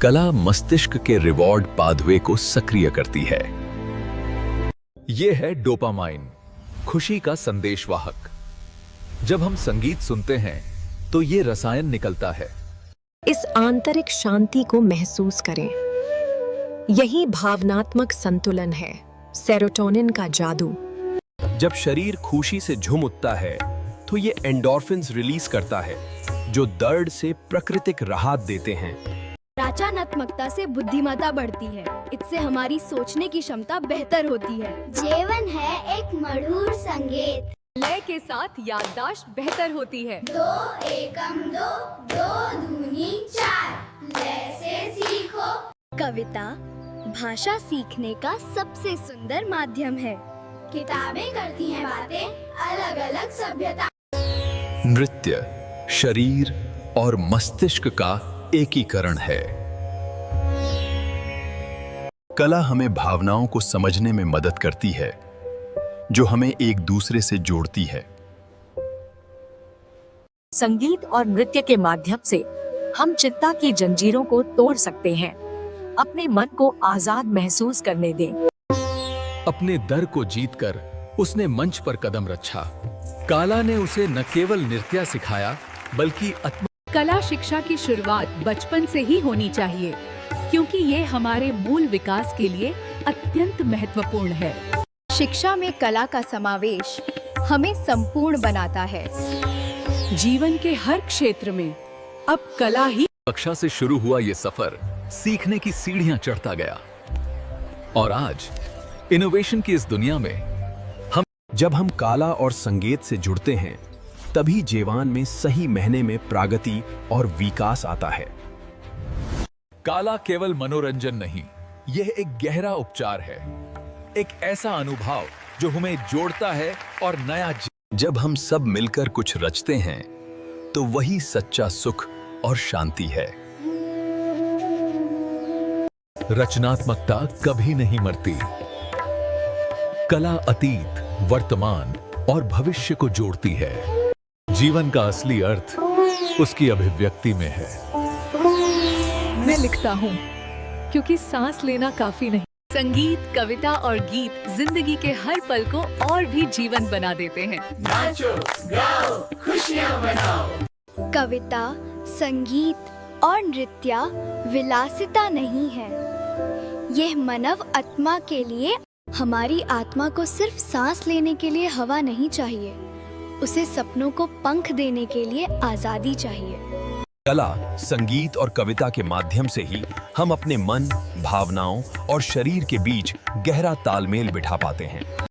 कला मस्तिष्क के रिवॉर्ड पाथवे को सक्रिय करती है। यह है डोपामाइन, खुशी का संदेशवाहक। जब हम संगीत सुनते हैं तो ये रसायन निकलता है। इस आंतरिक शांति को महसूस करें। यही भावनात्मक संतुलन है, सेरोटोनिन का जादू। जब शरीर खुशी से झूम उठता है तो ये एंडोर्फिन्स रिलीज करता है, जो दर्द से प्राकृतिक राहत देते हैं। रचनात्मकता से बुद्धिमत्ता बढ़ती है। इससे हमारी सोचने की क्षमता बेहतर होती है। जीवन है एक मधुर संगीत। लय के साथ याददाश्त बेहतर होती है। 2 एकम 2, 2 दूनी 4, लय से सीखो। कविता भाषा सीखने का सबसे सुंदर माध्यम है। किताबें करती हैं बातें, अलग अलग सभ्यता। नृत्य शरीर और मस्तिष्क का एकीकरण है। कला हमें भावनाओं को समझने में मदद करती है, जो हमें एक दूसरे से जोड़ती है। संगीत और नृत्य के माध्यम से हम चिंता की जंजीरों को तोड़ सकते हैं। अपने मन को आजाद महसूस करने दें। अपने डर को जीतकर उसने मंच पर कदम रखा। काला ने उसे न केवल नृत्य सिखाया बल्कि कला शिक्षा की शुरुआत बचपन से ही होनी चाहिए, क्योंकि ये हमारे मूल विकास के लिए अत्यंत महत्वपूर्ण है। शिक्षा में कला का समावेश हमें संपूर्ण बनाता है। जीवन के हर क्षेत्र में अब कला ही। कक्षा से शुरू हुआ ये सफर सीखने की सीढ़ियां चढ़ता गया और आज इनोवेशन की इस दुनिया में जब हम कला और संगीत से जुड़ते हैं, तभी जीवन में सही मायने में प्रगति और विकास आता है। कला केवल मनोरंजन नहीं, यह एक गहरा उपचार है, एक ऐसा अनुभव जो हमें जोड़ता है और नया। जब हम सब मिलकर कुछ रचते हैं तो वही सच्चा सुख और शांति है। रचनात्मकता कभी नहीं मरती। कला अतीत, वर्तमान और भविष्य को जोड़ती है। जीवन का असली अर्थ उसकी अभिव्यक्ति में है। मैं लिखता हूँ क्योंकि सांस लेना काफी नहीं। संगीत, कविता और गीत जिंदगी के हर पल को और भी जीवन बना देते हैं। नाचो, गाओ, खुशियाँ मनाओ। कविता, संगीत और नृत्य विलासिता नहीं है। यह मानव आत्मा के लिए, हमारी आत्मा को सिर्फ सांस लेने के लिए हवा नहीं चाहिए, उसे सपनों को पंख देने के लिए आजादी चाहिए। कला, संगीत और कविता के माध्यम से ही हम अपने मन, भावनाओं और शरीर के बीच गहरा तालमेल बिठा पाते हैं।